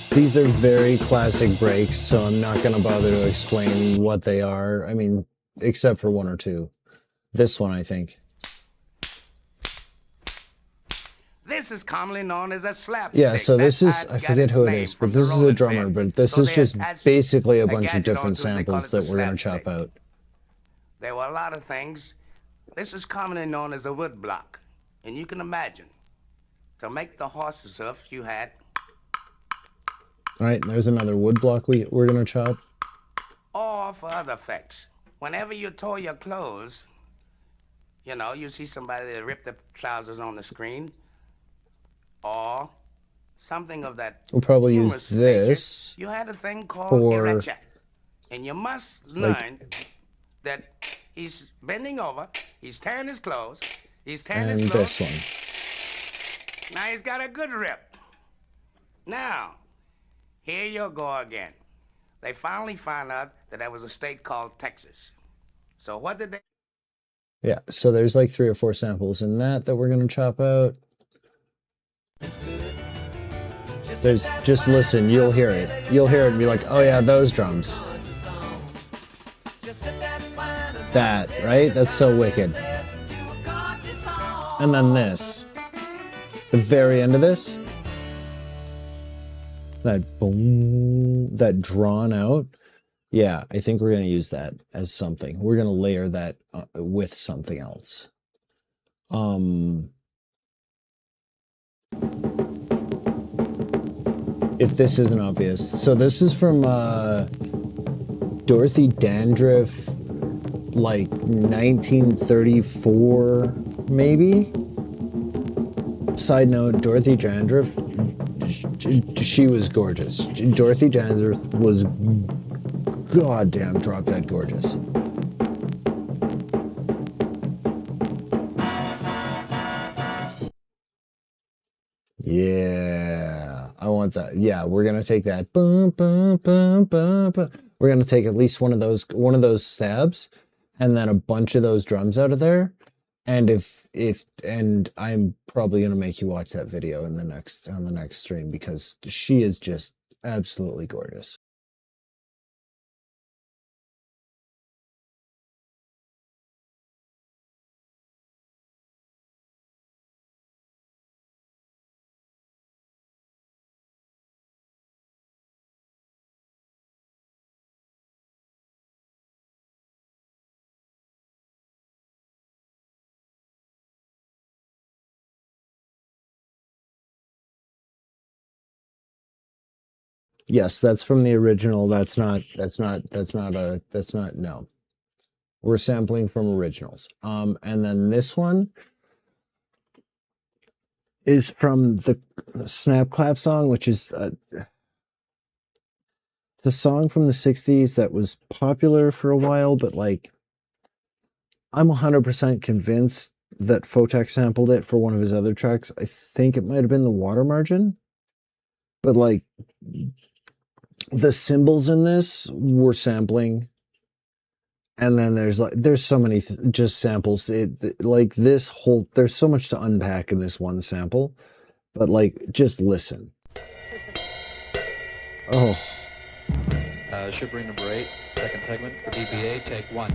These are very classic breaks, so I'm not going to bother to explain what they are. I mean, except for one or two. This one, I think. This is commonly known as a slapstick. Yeah, so this is, I forget who it is, but this is a drummer, but this is just basically a bunch of different samples that we're going to chop out. There were a lot of things. This is commonly known as a wood block. And you can imagine, to make the horse's hoof, you had... All right, there's another wood block we're going to chop. Or for other effects. Whenever you tore your clothes, you know, you see somebody that ripped the trousers on the screen, or something of that. We'll probably use this. You had a thing called erecha, and you must learn that he's bending over, he's tearing his clothes, he's tearing his clothes. And this one. Now he's got a good rip. Now, here you go again. They finally found out that there was a state called Texas. So what did they? Yeah, so there's like 3 or 4 samples in that we're going to chop out. There's, just listen, you'll hear it. You'll hear it and be like, oh yeah, those drums. That, right? That's so wicked. And then this. The very end of this. That boom, that drawn out. Yeah, I think we're going to use that as something. We're going to layer that with something else. If this isn't obvious. So this is from Dorothy Dandruff, like 1934, maybe. Side note, Dorothy Dandruff, she was gorgeous. Dorothy Dandruff was goddamn drop dead gorgeous. Yeah, I want that. Yeah, we're gonna take that. Boom, boom, boom, boom, boom. We're gonna take at least one of those stabs, and then a bunch of those drums out of there. And and I'm probably gonna make you watch that video in the next stream because she is just absolutely gorgeous. Yes, that's from the original. No. We're sampling from originals. And then this one is from the Snap Clap song, which is the song from the 60s that was popular for a while, but like I'm 100% convinced that Photek sampled it for one of his other tracks. I think it might have been the Water Margin, but like the cymbals in this were sampling, and then there's so many just samples. Like this whole, there's so much to unpack in this one sample, but like just listen. Oh. Ship ring number 8, second segment for BBA, take 1.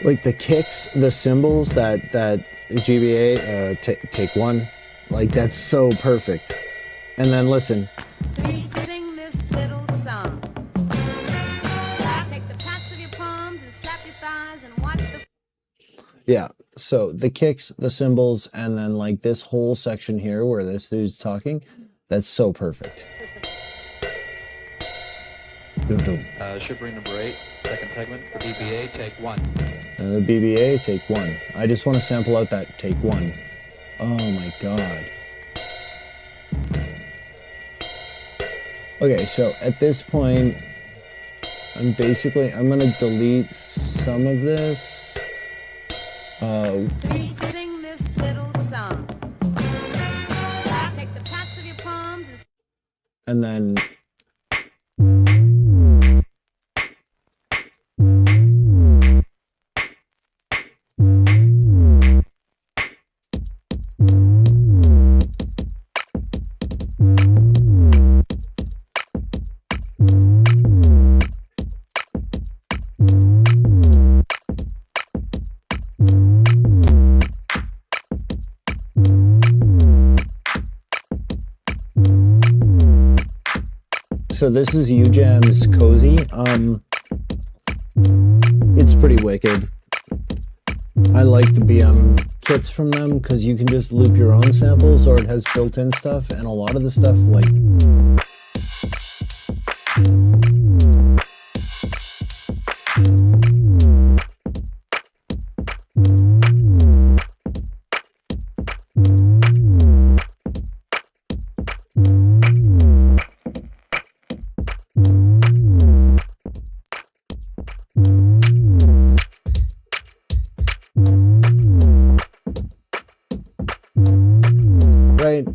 Like the kicks, the cymbals, that GBA, take 1, like that's so perfect. And then listen. Sing this little song. Take the pats of your palms and slap your thighs and watch the... Yeah, so the kicks, the cymbals, and then like this whole section here where this dude's talking, that's so perfect. Ship ring number 8, second segment for BBA, take 1. The BBA, take 1. I just want to sample out that take 1. Oh my god. Okay, so at this point, I'm going to delete some of this. Sing this little song. Take the pats of your palms and then so this is UJAM's COZY. It's pretty wicked. I like the BM kits from them because you can just loop your own samples, or it has built-in stuff, and a lot of the stuff like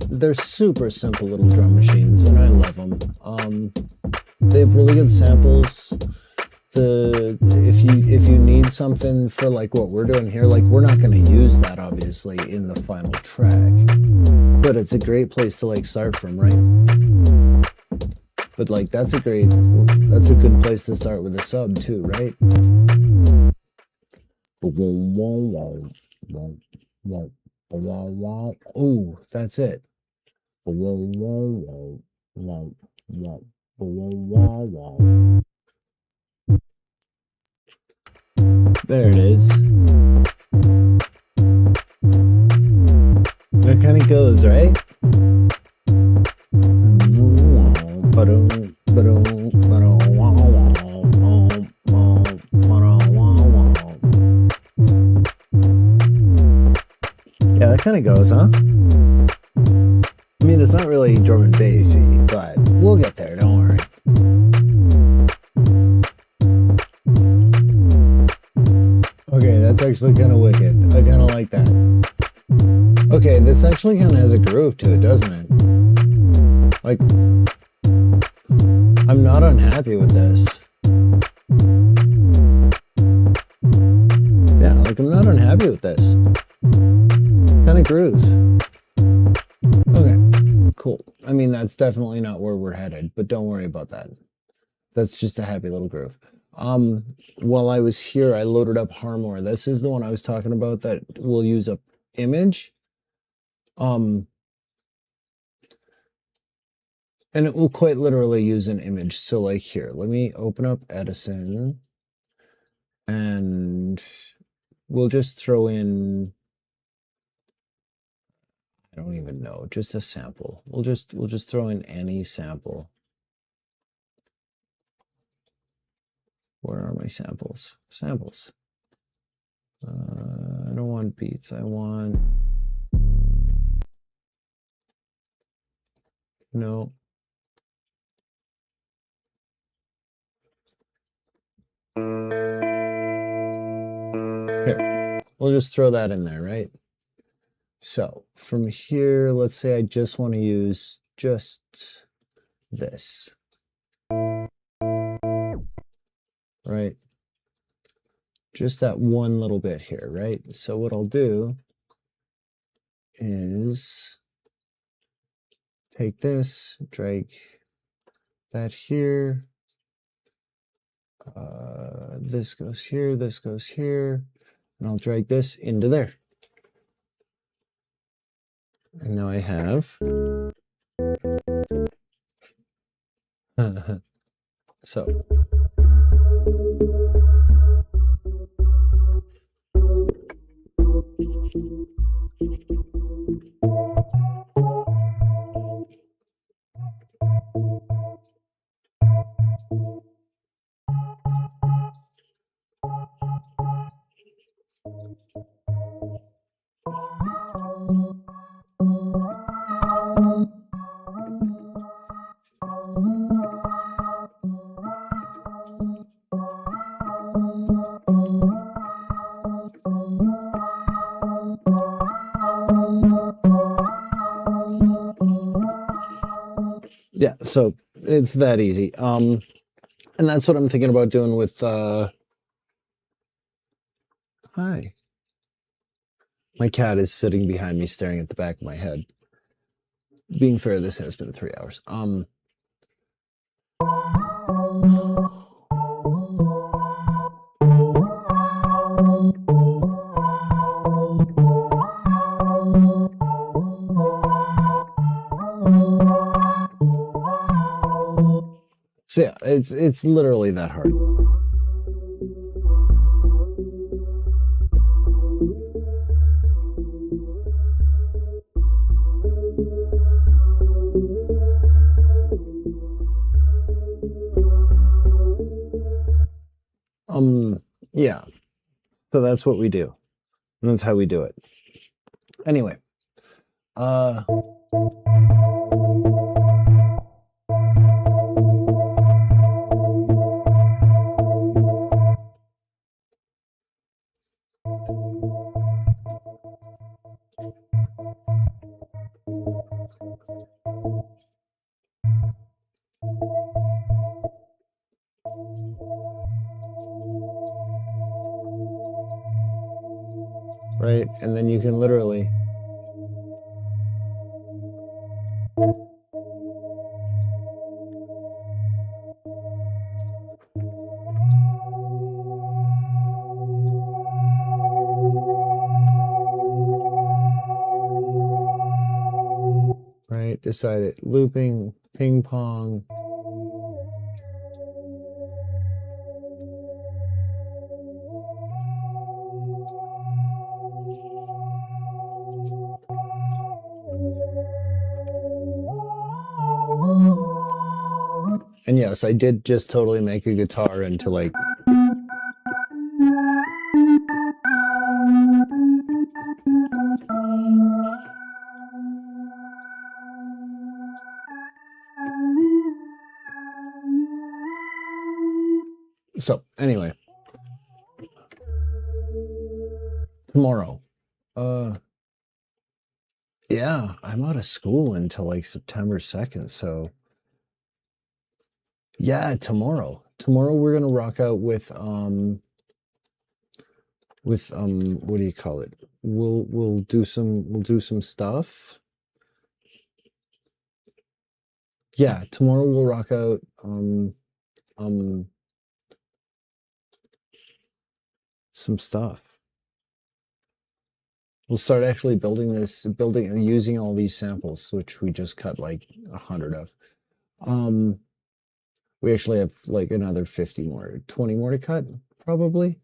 they're super simple little drum machines, and I love them. They have really good samples. If you need something for like what we're doing here, like we're not going to use that obviously in the final track, but it's a great place to like start from, right? But like that's a good place to start with a sub too, right? Oh, that's it. There it is. That kind of goes, right? Yeah, that kind of goes, huh? I mean, it's not really drum and bassy, but we'll get there, don't worry. Okay, that's actually kind of wicked. I kind of like that. Okay, this actually kind of has a groove to it, doesn't it? Like, I'm not unhappy with this. Yeah, like I'm not unhappy with this. Kind of grooves. Okay, cool. I mean, that's definitely not where we're headed, but don't worry about that. That's just a happy little groove. While I was here, I loaded up Harmor. This is the one I was talking about that will use a image. And it will quite literally use an image. So like here, let me open up Edison and we'll just throw in, I don't even know, just a sample. We'll just throw in any sample. Where are my samples? Samples. I don't want beats. I want, no. Here, we'll just throw that in there, right? So from here, let's say I just want to use just this, right? Just that one little bit here, right? So what I'll do is take this, drag that here. This goes here, this goes here, and I'll drag this into there. And now I have so yeah, so it's that easy. And that's what I'm thinking about doing with hi. My cat is sitting behind me staring at the back of my head. Being fair, this has been 3 hours. So yeah, it's literally that hard. Yeah. So that's what we do. And that's how we do it. Anyway. Right, and then you can literally right, decide it, looping, ping pong. And yes, I did just totally make a guitar into like so anyway. Tomorrow. Yeah, I'm out of school until like September 2nd, so yeah, tomorrow. Tomorrow we're gonna rock out with what do you call it? We'll do some stuff. Yeah, tomorrow we'll rock out some stuff. We'll start actually building and using all these samples, which we just cut like 100 of. We actually have like another 50 more, 20 more to cut, probably.